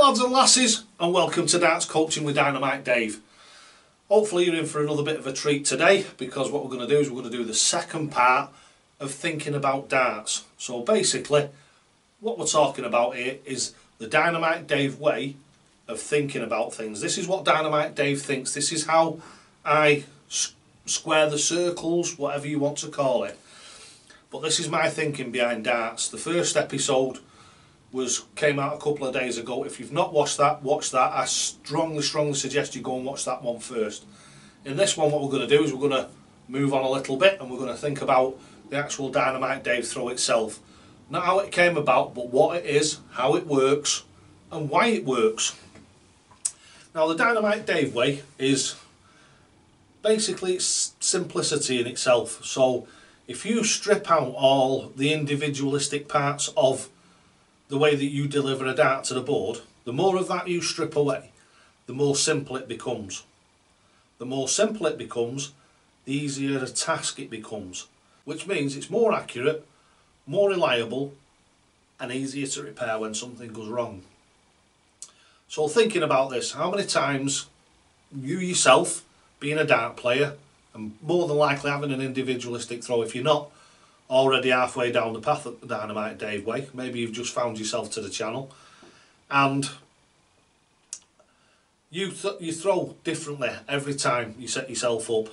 lads and lasses, and welcome to Darts Coaching with Dynamite Dave. Hopefully you're in for another bit of a treat today, because what we're going to do is we're going to do the second part of thinking about darts. So basically what we're talking about here is the Dynamite Dave way of thinking about things. This is what Dynamite Dave thinks. This is how I square the circles, whatever you want to call it. But this is my thinking behind darts. The first episode came out a couple of days ago. If you've not watched that, watch that. I strongly suggest you go and watch that one first. In this one, what we're going to do is we're going to move on a little bit and we're going to think about the actual Dynamite Dave throw itself. Not how it came about, but what it is, how it works and why it works. Now the Dynamite Dave way is basically it's simplicity in itself. So if you strip out all the individualistic parts of the way that you deliver a dart to the board, the more of that you strip away, the more simple it becomes. The more simple it becomes, the easier a task it becomes, which means it's more accurate, more reliable and easier to repair when something goes wrong. So thinking about this, how many times you yourself, being a dart player, and more than likely having an individualistic throw, if you're not already halfway down the path of the Dynamite Dave way, maybe you've just found yourself to the channel, and you throw differently every time you set yourself up.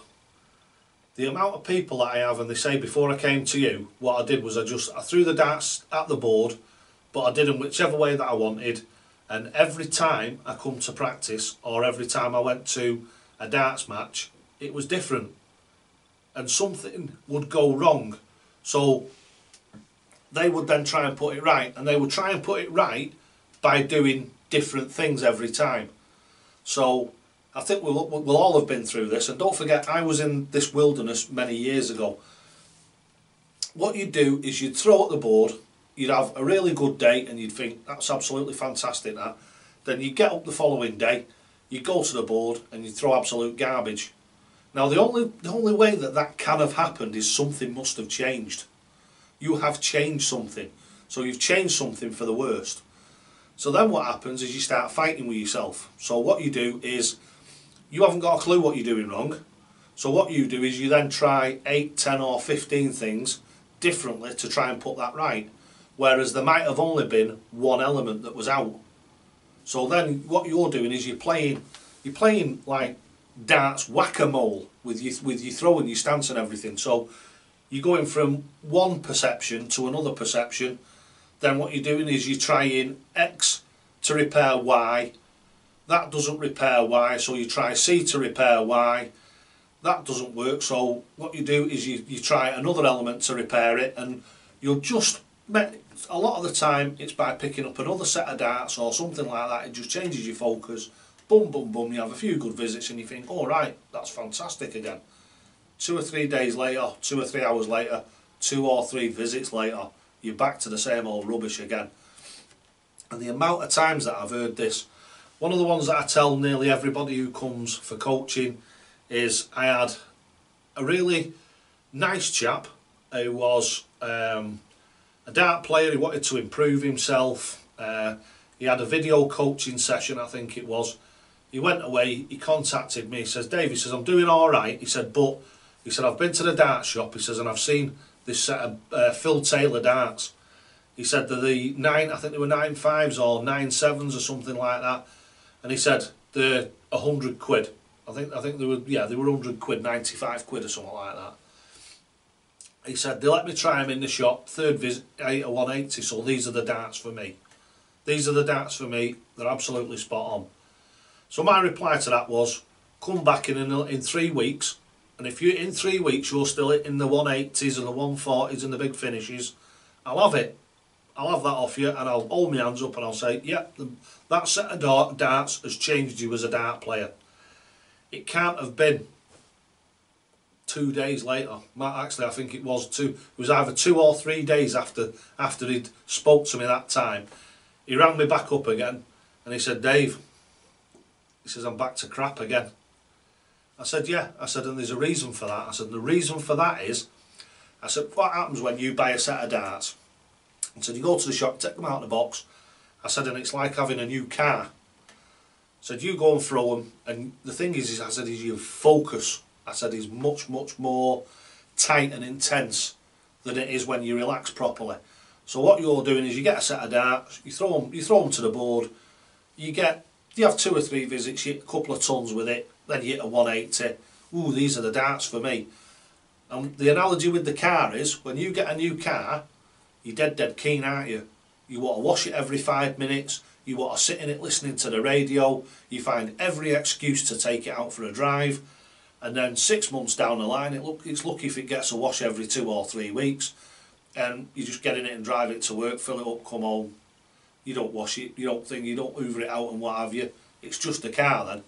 The amount of people that I have, and they say before I came to you, what I did was I threw the darts at the board, but I did them whichever way that I wanted, and every time I come to practice or every time I went to a darts match, it was different and something would go wrong. So they would then try and put it right, and they would try and put it right by doing different things every time. So I think we'll all have been through this, and don't forget I was in this wilderness many years ago. What you'd do is you'd throw at the board, you'd have a really good day and you'd think that's absolutely fantastic that. Then you'd get up the following day, you'd go to the board and you'd throw absolute garbage. Now the only way that can have happened is something must have changed. You have changed something. So you've changed something for the worst. So then what happens is you start fighting with yourself. So what you do is you haven't got a clue what you're doing wrong. So what you do is you then try 8, 10 or 15 things differently to try and put that right. Whereas there might have only been one element that was out. So then what you're doing is you're playing like darts whack-a-mole with your throw and your stance and everything. So you're going from one perception to another perception. Then what you're doing is you're trying X to repair Y. That doesn't repair Y, so you try C to repair Y. That doesn't work, so what you do is you try another element to repair it, and you'll just, a lot of the time it's by picking up another set of darts or something like that. It just changes your focus. Boom, boom, boom, you have a few good visits and you think, all right, that's fantastic again. 2 or 3 days later, 2 or 3 hours later, 2 or 3 visits later, you're back to the same old rubbish again. And the amount of times that I've heard this, one of the ones that I tell nearly everybody who comes for coaching is I had a really nice chap who was a dart player. He wanted to improve himself. He had a video coaching session, I think it was. He went away, he contacted me, he says, Dave, he says, I'm doing alright. He said, but, he said, I've been to the dart shop, he says, and I've seen this set of Phil Taylor darts. He said that I think they were 9.5s or 9.7s or something like that. And he said, they're 100 quid. I think they were, yeah, they were 100 quid, 95 quid or something like that. He said, they let me try them in the shop, third visit, 8 or 180, so these are the darts for me. These are the darts for me, they're absolutely spot on. So my reply to that was, come back in 3 weeks, and if in 3 weeks you're still in the 180s and the 140s and the big finishes, I'll have it. I'll have that off you, and I'll hold my hands up and I'll say, yeah, that set of darts has changed you as a dart player. It can't have been 2 days later. Actually, I think it was either 2 or 3 days after he'd spoke to me that time. He rang me back up again and he said, Dave, he says, I'm back to crap again. I said, yeah. I said, and there's a reason for that. I said, the reason for that is, I said, what happens when you buy a set of darts? I said, you go to the shop, take them out of the box, I said, and it's like having a new car. I said, you go and throw them, and the thing is I said, is your focus, I said, is much more tight and intense than it is when you relax properly. So what you're doing is you get a set of darts, you throw them to the board, you have 2 or 3 visits, you hit a couple of tons with it, then you hit a 180. Ooh, these are the darts for me. And the analogy with the car is, when you get a new car, you're dead keen, aren't you? You want to wash it every 5 minutes, you want to sit in it listening to the radio, you find every excuse to take it out for a drive, and then 6 months down the line, it's lucky if it gets a wash every 2 or 3 weeks, and you just get in it and drive it to work, fill it up, come home. You don't wash it, you don't hoover it out and what have you. It's just a car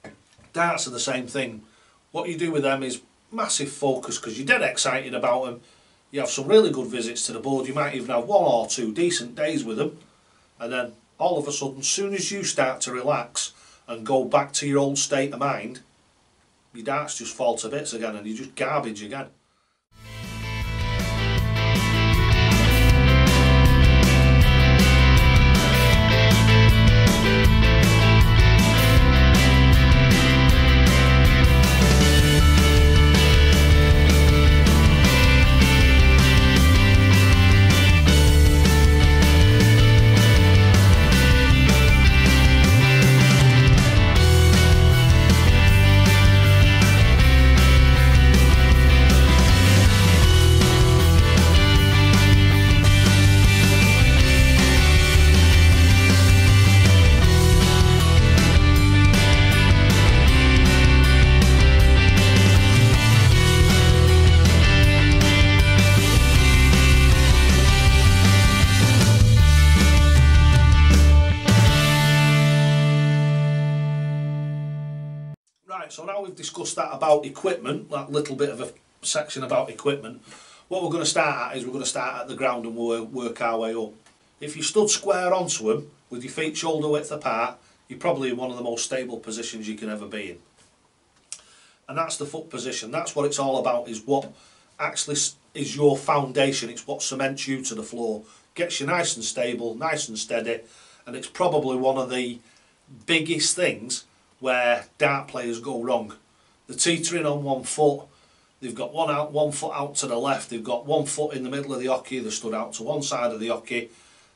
then. Darts are the same thing. What you do with them is massive focus, because you're dead excited about them. You have some really good visits to the board, you might even have 1 or 2 decent days with them, and then all of a sudden, as soon as you start to relax and go back to your old state of mind, your darts just fall to bits again and you're just garbage again. So now we've discussed that about equipment, that little bit of a section about equipment, what we're going to start at is we're going to start at the ground and we'll work our way up. If you stood square onto them with your feet shoulder width apart, you're probably in one of the most stable positions you can ever be in. And that's the foot position. That's what it's all about, is what actually is your foundation. It's what cements you to the floor, gets you nice and stable, nice and steady, and it's probably one of the biggest things where dart players go wrong. They're teetering on 1 foot, they've got 1 foot out to the left, they've got 1 foot in the middle of the hockey, they're stood out to one side of the hockey,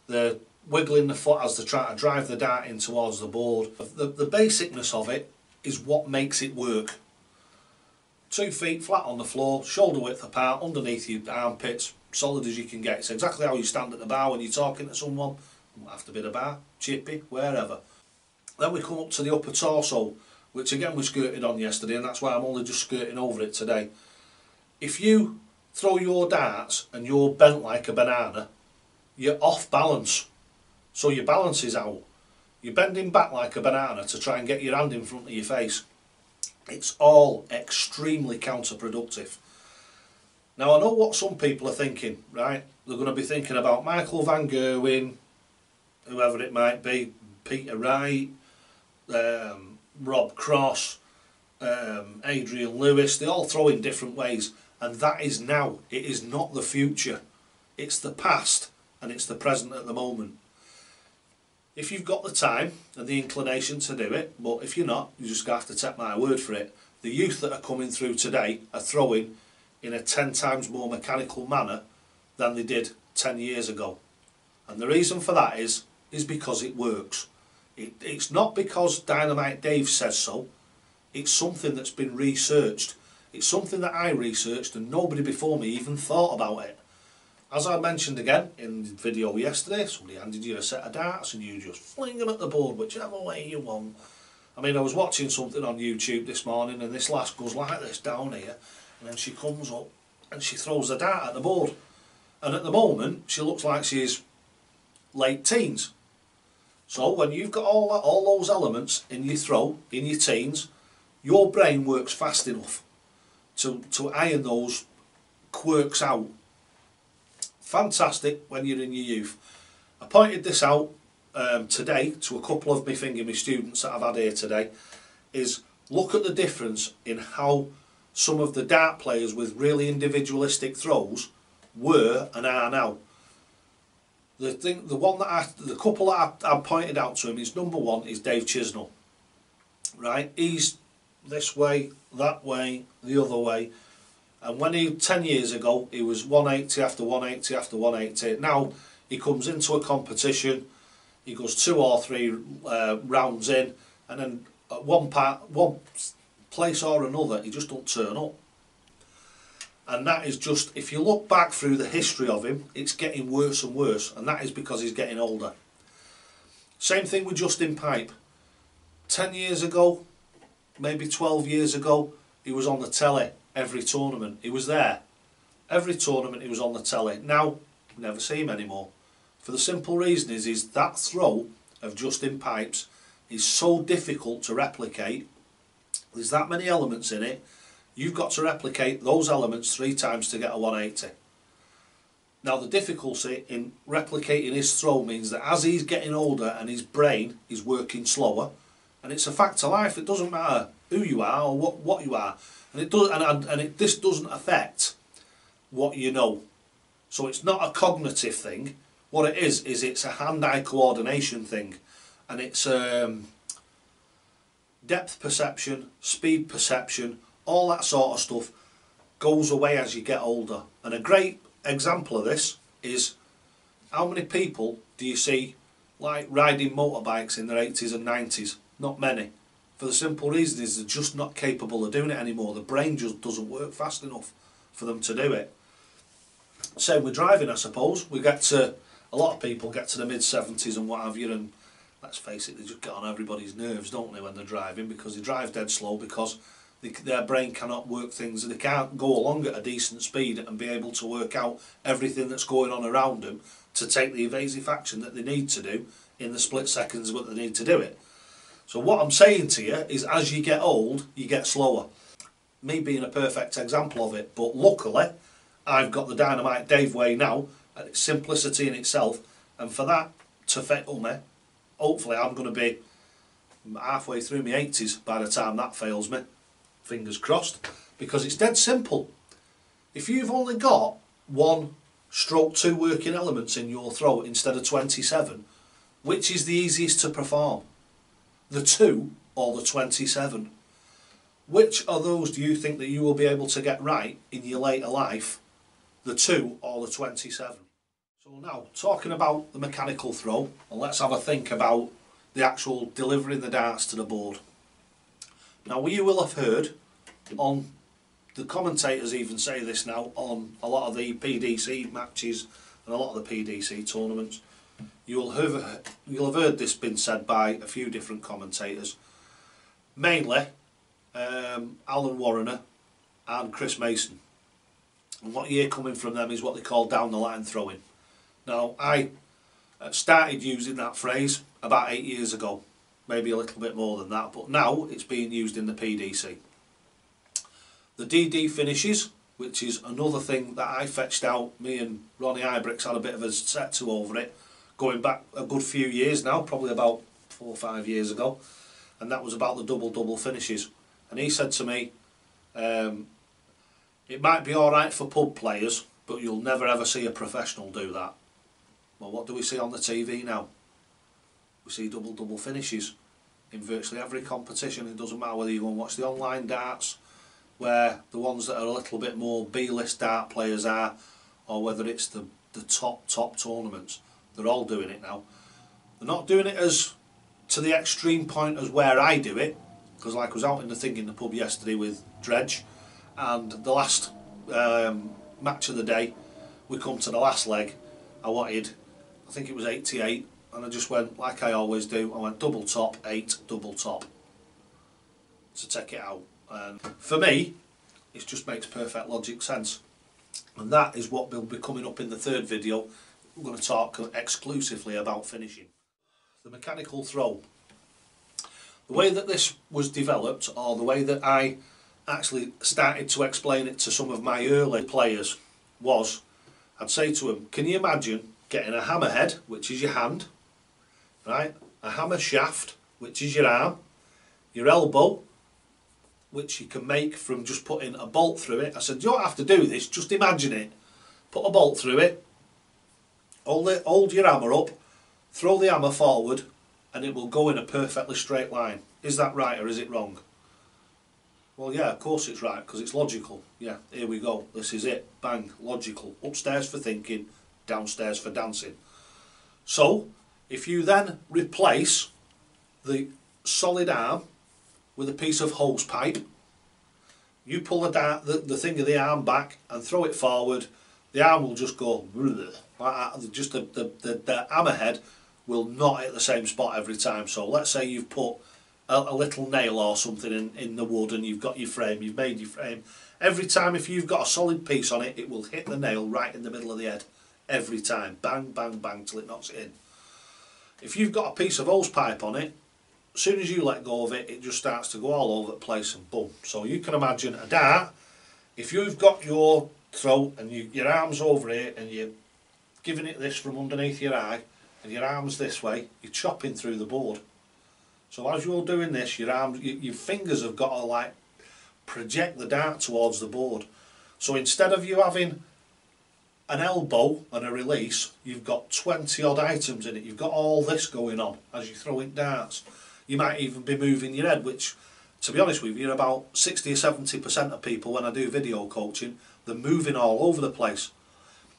they're wiggling the foot as they're trying to drive the dart in towards the board. The basicness of it is what makes it work. 2 feet flat on the floor, shoulder width apart, underneath your armpits, solid as you can get. It's exactly how you stand at the bar when you're talking to someone. You might have to be the bar, chippy, wherever. Then we come up to the upper torso, which again we skirted on yesterday, and that's why I'm only just skirting over it today. If you throw your darts and you're bent like a banana, you're off balance. So your balance is out. You're bending back like a banana to try and get your hand in front of your face. It's all extremely counterproductive. Now I know what some people are thinking, right? They're going to be thinking about Michael Van Gerwen, whoever it might be, Peter Wright, Rob Cross, Adrian Lewis. They all throw in different ways, and that is now. It is not the future. It's the past and it's the present at the moment. If you've got the time and the inclination to do it, but if you're not, you just have to take my word for it. The youth that are coming through today are throwing in a 10 times more mechanical manner than they did 10 years ago. And the reason for that is because it works. It's not because Dynamite Dave says so. It's something that's been researched. It's something that I researched and nobody before me even thought about it. As I mentioned again in the video yesterday, somebody handed you a set of darts and you just fling them at the board whichever way you want. I mean, I was watching something on YouTube this morning and this lass goes like this down here, and then she comes up and she throws the dart at the board. And at the moment, she looks like she's late teens. So when you've got all those elements in your throw, in your teens, your brain works fast enough to iron those quirks out. Fantastic when you're in your youth. I pointed this out today to a couple of my students that I've had here today, is look at the difference in how some of the dart players with really individualistic throws were and are now. The couple that I pointed out to him is, number one is Dave Chisnell, right? He's this way, that way, the other way, and when 10 years ago he was 180 after 180 after 180. Now he comes into a competition, he goes 2 or 3 rounds in, and then at one place or another he just don't turn up. And that is just, if you look back through the history of him, it's getting worse and worse, and that is because he's getting older. Same thing with Justin Pipe. 10 years ago, maybe 12 years ago, he was on the telly every tournament. He was there. Every tournament he was on the telly. Now, we never see him anymore. For the simple reason is that throw of Justin Pipe's is so difficult to replicate. There's that many elements in it. You've got to replicate those elements 3 times to get a 180. Now the difficulty in replicating his throw means that as he's getting older and his brain is working slower, and it's a fact of life, it doesn't matter who you are or what you are, and this doesn't affect what you know. So it's not a cognitive thing. What it is it's a hand-eye coordination thing, and it's depth perception, speed perception, all that sort of stuff goes away as you get older. And a great example of this is, how many people do you see like riding motorbikes in their 80s and 90s? Not many. For the simple reason is they're just not capable of doing it anymore. The brain just doesn't work fast enough for them to do it. Same with driving, I suppose. A lot of people get to the mid-70s and what have you, and let's face it, they just get on everybody's nerves, don't they, when they're driving, because they drive dead slow, because their brain cannot work things, and they can't go along at a decent speed and be able to work out everything that's going on around them to take the evasive action that they need to do in the split seconds that they need to do it. So what I'm saying to you is, as you get old, you get slower. Me being a perfect example of it, but luckily I've got the Dynamite Dave Way now, and its simplicity in itself, and for that to fail me, hopefully I'm going to be halfway through my 80s by the time that fails me. Fingers crossed, because it's dead simple. If you've only got 1/2 working elements in your throw instead of 27, which is the easiest to perform? The 2 or the 27? Which of those do you think that you will be able to get right in your later life? The 2 or the 27? So now, talking about the mechanical throw, and let's have a think about the actual delivering the darts to the board. Now, you will have heard, on the commentators even say this now, on a lot of the PDC matches and a lot of the PDC tournaments, you'll have heard this been said by a few different commentators, mainly Alan Warrener and Chris Mason. And what you hear coming from them is what they call down the line throwing. Now, I started using that phrase about 8 years ago. Maybe a little bit more than that, but now it's being used in the PDC. The DD finishes, which is another thing that I fetched out. Me and Ronnie Ibricks had a bit of a set to over it, going back a good few years now, probably about 4 or 5 years ago, and that was about the double finishes. And he said to me, it might be alright for pub players, but you'll never ever see a professional do that. Well, what do we see on the TV now? We see double finishes in virtually every competition. It doesn't matter whether you go and watch the online darts, where the ones that are a little bit more B-list dart players are, or whether it's the top tournaments. They're all doing it now. They're not doing it as to the extreme point as where I do it, because like I was out in the pub yesterday with Dredge, and the last match of the day, we come to the last leg. I think it was 88. And I just went, like I always do, I went double top, 8, double top, to take it out. And for me, it just makes perfect logic sense. And that is what will be coming up in the 3rd video. We're going to talk exclusively about finishing. The mechanical throw. The way that this was developed, or the way that I actually started to explain it to some of my early players, was, I'd say to them, can you imagine getting a hammerhead, which is your hand, right, a hammer shaft, which is your arm, your elbow, which you can make from just putting a bolt through it. I said, you don't have to do this, just imagine it. Put a bolt through it, hold your hammer up, throw the hammer forward, and it will go in a perfectly straight line. Is that right or is it wrong? Well, yeah, of course it's right, because it's logical. Yeah, here we go. This is it. Bang, logical. Upstairs for thinking, downstairs for dancing. So, if you then replace the solid arm with a piece of hose pipe, you pull the thing of the arm back and throw it forward, the arm will just go like that. Just the hammerhead will not hit the same spot every time. So let's say you've put a little nail or something in the wood and you've got your frame, you've made your frame. Every time if you've got a solid piece on it, it will hit the nail right in the middle of the head. Every time. Bang, bang, bang till it knocks it in. If you've got a piece of hose pipe on it, as soon as you let go of it, it just starts to go all over the place and boom. So you can imagine a dart, if you've got your throat and your arm's over here and you're giving it this from underneath your eye and your arm's this way, you're chopping through the board. So as you're doing this, your fingers have got to like project the dart towards the board. So instead of you having an elbow and a release, you've got 20 odd items in it. You've got all this going on as you're throwing darts. You might even be moving your head, which, to be honest with you, about 60 or 70% of people, when I do video coaching, they're moving all over the place.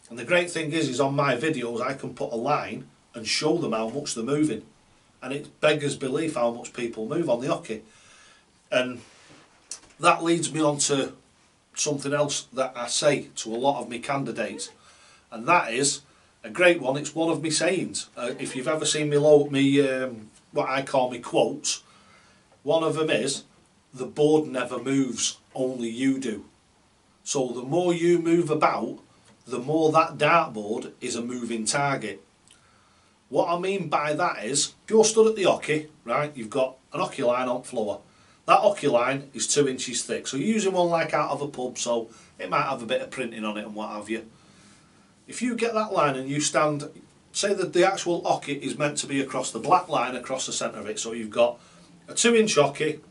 And the great thing is on my videos I can put a line and show them how much they're moving. And it beggars belief how much people move on the hockey. And that leads me on to something else that I say to a lot of my candidates. And that is a great one. It's one of my sayings. If you've ever seen me what I call me quotes, one of them is, the board never moves, only you do. So the more you move about, the more that dartboard is a moving target. What I mean by that is, if you're stood at the hockey, right, you've got an hockey line on floor. That hockey line is 2 inches thick, so you're using one like out of a pub, so it might have a bit of printing on it and what have you. If you get that line and you stand, say that the actual hockey is meant to be across the black line across the centre of it, so you've got a 2-inch hockey,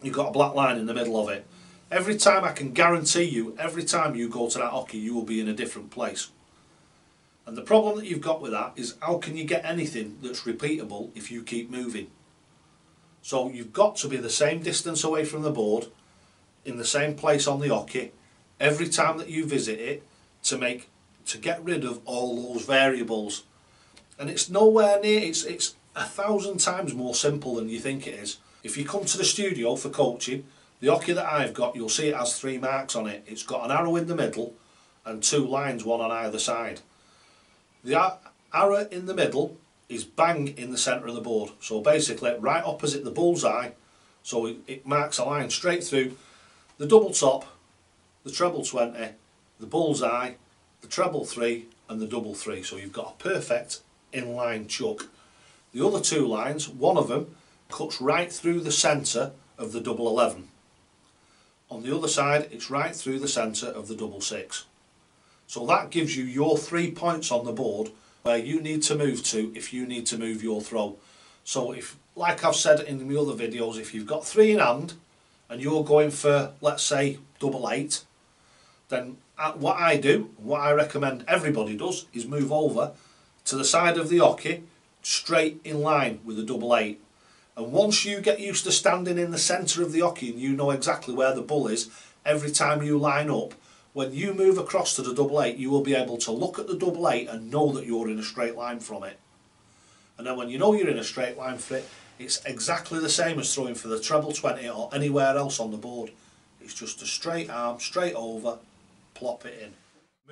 you've got a black line in the middle of it. Every time, I can guarantee you, every time you go to that hockey, you will be in a different place. And the problem that you've got with that is, how can you get anything that's repeatable if you keep moving? So you've got to be the same distance away from the board, in the same place on the hockey, every time that you visit it, to get rid of all those variables. And it's nowhere near, it's 1,000 times more simple than you think it is. If you come to the studio for coaching, the hockey that I've got, you'll see it has 3 marks on it. It's got an arrow in the middle and 2 lines, one on either side. The arrow in the middle is bang in the centre of the board. So basically right opposite the bullseye, so it marks a line straight through the double top, the treble 20, the bullseye, the treble 3 and the double 3. So you've got a perfect inline chuck. The other 2 lines, one of them cuts right through the centre of the double 11. On the other side, it's right through the centre of the double 6. So that gives you your 3 points on the board where you need to move to if you need to move your throw. So if, like I've said in my other videos, if you've got 3 in hand and you're going for, let's say, double 8, then what I do, what I recommend everybody does, is move over to the side of the hockey straight in line with the double 8. And once you get used to standing in the centre of the hockey and you know exactly where the bull is, every time you line up, when you move across to the double 8, you will be able to look at the double 8 and know that you're in a straight line from it. And then when you know you're in a straight line for it, it's exactly the same as throwing for the treble 20 or anywhere else on the board. It's just a straight arm, straight over, plop it in.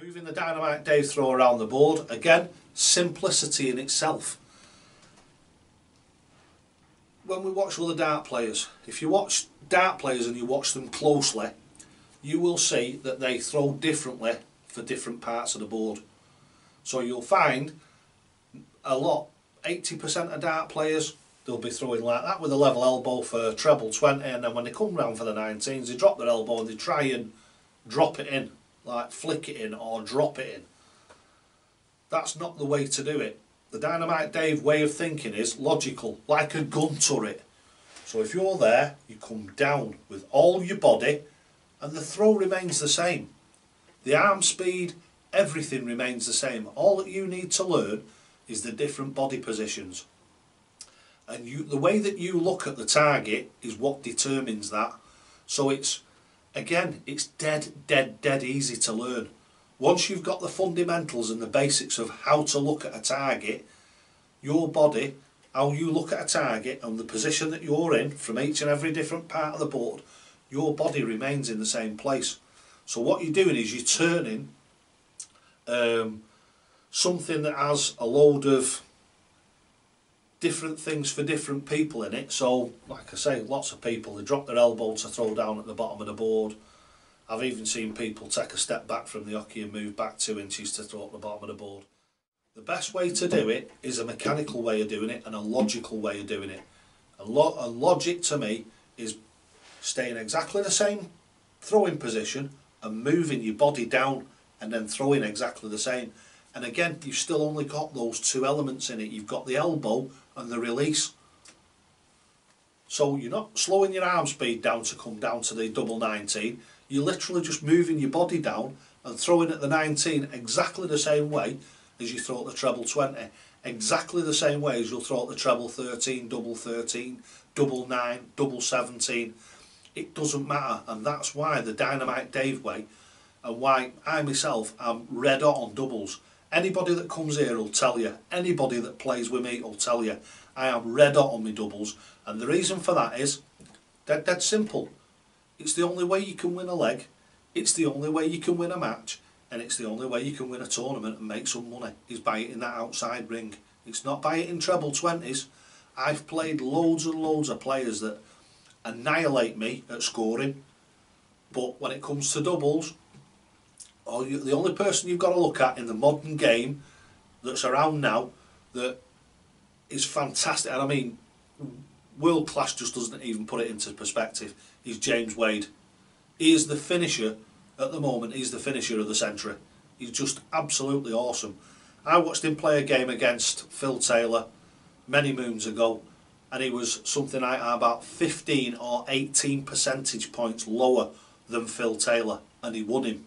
Moving the Dynamite Dave throw around the board, again, simplicity in itself. When we watch other dart players, if you watch dart players and you watch them closely, you will see that they throw differently for different parts of the board. So you'll find a lot, 80% of dart players, they'll be throwing like that with a level elbow for treble 20, and then when they come round for the 19s, they drop their elbow and they try and drop it in, like flick it in or drop it in. That's not the way to do it. The Dynamite Dave way of thinking is logical, like a gun turret. So if you're there, you come down with all your body and the throw remains the same. The arm speed, everything remains the same. All that you need to learn is the different body positions. And the way that you look at the target is what determines that. So it's, again, it's dead easy to learn. Once you've got the fundamentals and the basics of how to look at a target, your body, how you look at a target and the position that you're in from each and every different part of the board, your body remains in the same place. So what you're doing is you're turning something that has a load of different things for different people in it. So like I say, lots of people, they drop their elbow to throw down at the bottom of the board. I've even seen people take a step back from the hockey and move back 2 inches to throw at the bottom of the board. The best way to do it is a mechanical way of doing it and a logical way of doing it. And logic to me is staying exactly the same throwing position and moving your body down and then throwing exactly the same. And again, you've still only got those 2 elements in it. You've got the elbow and the release. So you're not slowing your arm speed down to come down to the double 19. You're literally just moving your body down and throwing at the 19 exactly the same way as you throw at the treble 20. Exactly the same way as you'll throw at the treble 13, double 9, double 17. It doesn't matter, and that's why the Dynamite Dave Way, and why I myself am red hot on doubles. Anybody that comes here will tell you, anybody that plays with me will tell you, I am red hot on my doubles, and the reason for that is dead simple. It's the only way you can win a leg, it's the only way you can win a match, and it's the only way you can win a tournament and make some money, is by hitting that outside ring. It's not by hitting treble 20s. I've played loads and loads of players that annihilate me at scoring, but when it comes to doubles, the only person you've got to look at in the modern game that's around now that is fantastic, and I mean world class just doesn't even put it into perspective, is James Wade. He is the finisher at the moment. He's the finisher of the century. He's just absolutely awesome. I watched him play a game against Phil Taylor many moons ago, and he was something like about 15 or 18 percentage points lower than Phil Taylor, and he won him.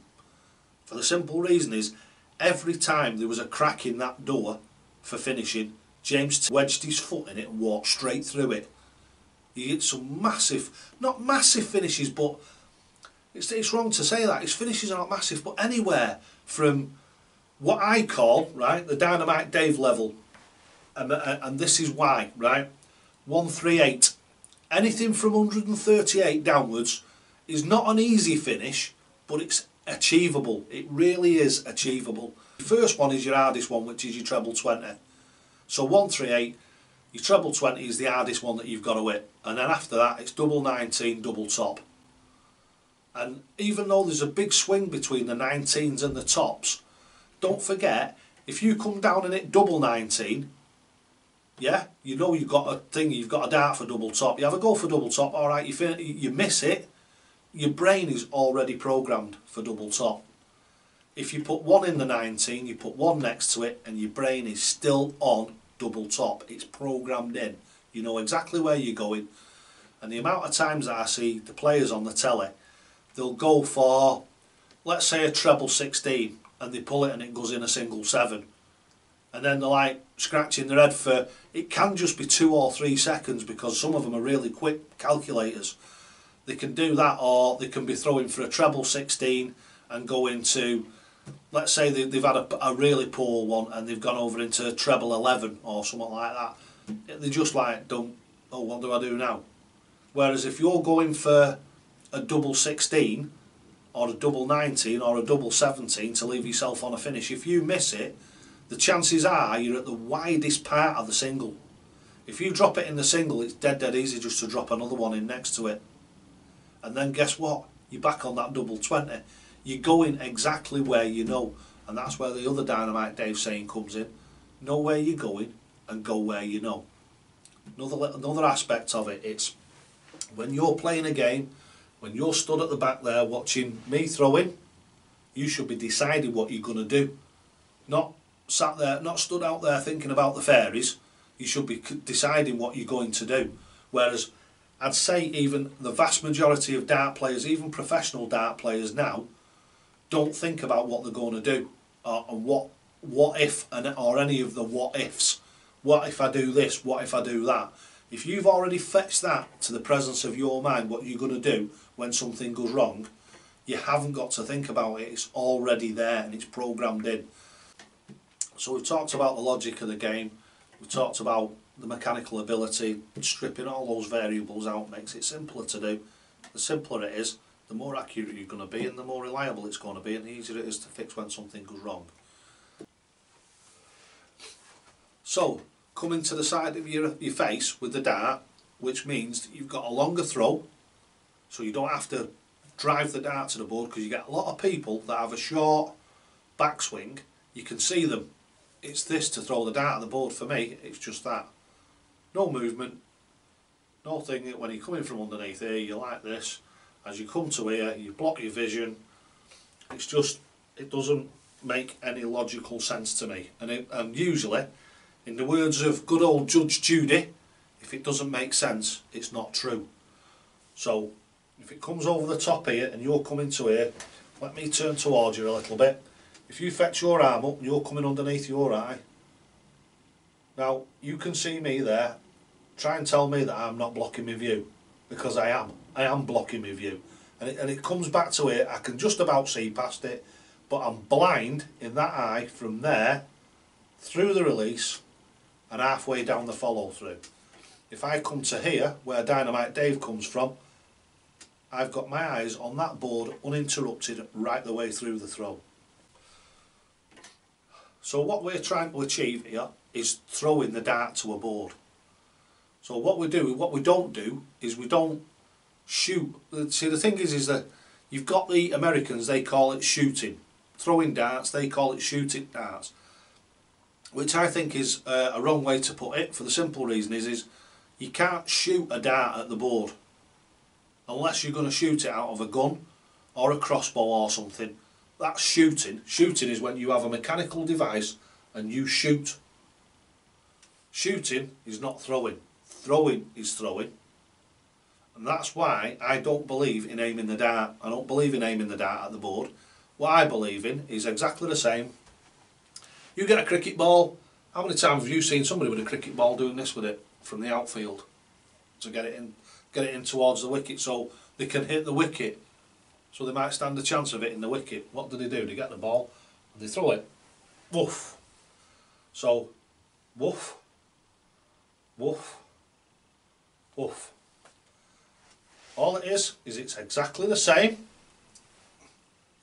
For the simple reason is, every time there was a crack in that door for finishing, James wedged his foot in it and walked straight through it. He hit some massive, not massive finishes, but it's wrong to say that, his finishes are not massive, but anywhere from what I call, right, the Dynamite Dave level, and this is why, right, 138, anything from 138 downwards is not an easy finish, but it's achievable. It really is achievable. The first one is your hardest one, which is your treble 20. So 138, your treble 20 is the hardest one that you've got to hit, and then after that it's double 19, double top. And even though there's a big swing between the 19s and the tops, don't forget, if you come down and hit double 19, yeah, you know you've got a thing, you've got a dart for double top. You have a go for double top, alright, you miss it, your brain is already programmed for double top. If you put 1 in the 19, you put 1 next to it, and your brain is still on double top. It's programmed in. You know exactly where you're going. And the amount of times that I see the players on the telly, they'll go for, let's say, a treble 16, and they pull it and it goes in a single 7. And then they're like scratching their head for, it can just be 2 or 3 seconds, because some of them are really quick calculators. They can do that, or they can be throwing for a treble 16 and go into, let's say they've had a really poor one and they've gone over into treble 11 or something like that. They just like, don't, oh, what do I do now? Whereas if you're going for a double 16 or a double 19 or a double 17 to leave yourself on a finish, if you miss it, the chances are you're at the widest part of the single. If you drop it in the single, it's dead easy just to drop another one in next to it. And then guess what? You're back on that double 20. You're going exactly where you know. And that's where the other Dynamite Dave saying comes in. Know where you're going and go where you know. Another aspect of it, it's when you're playing a game, when you're stood at the back there watching me throwing, you should be deciding what you're going to do. Not sat there, not stood out there thinking about the fairies. You should be deciding what you're going to do. Whereas I'd say even the vast majority of dart players, even professional dart players now, don't think about what they're going to do. and what if or any of the what ifs. What if I do this? What if I do that? If you've already fetched that to the presence of your mind, what you're going to do when something goes wrong, you haven't got to think about it. It's already there and it's programmed in. So we've talked about the logic of the game. We've talked about the mechanical ability. Stripping all those variables out makes it simpler to do. The simpler it is, the more accurate you're going to be and the more reliable it's going to be, and the easier it is to fix when something goes wrong. So, coming to the side of your face with the dart, which means that you've got a longer throw, so you don't have to drive the dart to the board, because you get a lot of people that have a short backswing. You can see them. It's this to throw the dart at the board. For me, it's just that. No movement, no thing. When you're coming from underneath here, you're like this. As you come to here, you block your vision. It's just, it doesn't make any logical sense to me. And usually, in the words of good old Judge Judy, if it doesn't make sense, it's not true. So, if it comes over the top here and you're coming to here, let me turn towards you a little bit. If you fetch your arm up and you're coming underneath your eye, now you can see me there. Try and tell me that I'm not blocking my view, because I am. I am blocking my view. And it comes back to here. I can just about see past it, but I'm blind in that eye from there, through the release, and halfway down the follow through. If I come to here, where Dynamite Dave comes from, I've got my eyes on that board uninterrupted right the way through the throw. So what we're trying to achieve here is throwing the dart to a board. So what we don't do is we don't shoot. See, the thing is that you've got the Americans, they call it shooting. Throwing darts, they call it shooting darts. Which I think is a wrong way to put it, for the simple reason is you can't shoot a dart at the board unless you're going to shoot it out of a gun or a crossbow or something. That's shooting. Shooting is when you have a mechanical device and you shoot. Shooting is not throwing. Throwing is throwing. And that's why I don't believe in aiming the dart. I don't believe in aiming the dart at the board. What I believe in is exactly the same. You get a cricket ball. How many times have you seen somebody with a cricket ball doing this with it from the outfield to get it in towards the wicket so they can hit the wicket? So they might stand a chance of hitting the wicket. What do? They get the ball and they throw it. Woof. So, woof, woof, woof. All it is it's exactly the same.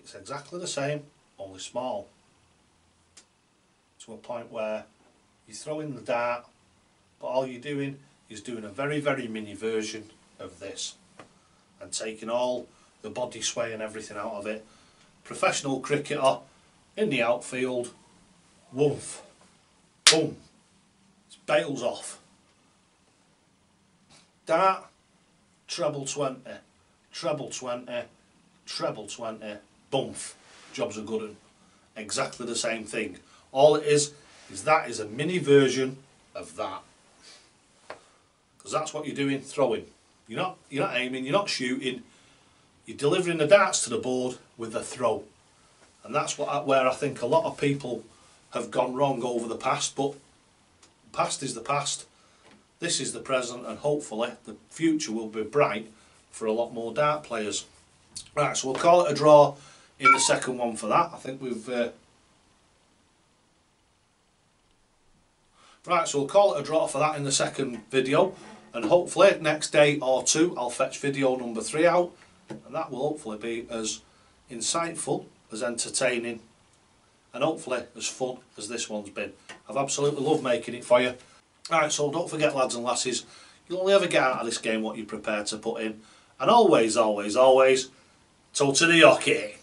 It's exactly the same, only small. To a point where you throw in the dart, but all you're doing is doing a very, very mini version of this and taking all the body sway and everything out of it. Professional cricketer in the outfield, woof, boom, it bails off. Dart, treble 20, treble 20, treble 20, boomf, job's a good one. Exactly the same thing. All it is that is a mini version of that. Because that's what you're doing, throwing. You're not aiming, you're not shooting. You're delivering the darts to the board with a throw. And that's where I think a lot of people have gone wrong over the past. But the past is the past. This is the present, and hopefully the future will be bright for a lot more dart players. Right, so we'll call it a draw in the second one for that. I think we've... Right, so we'll call it a draw for that in the second video. And hopefully next day or two I'll fetch video number 3 out. And that will hopefully be as insightful, as entertaining, and hopefully as fun as this one's been. I've absolutely loved making it for you. Alright, so don't forget, lads and lasses, you'll only ever get out of this game what you're prepared to put in. And always, always, always, toe to the hockey.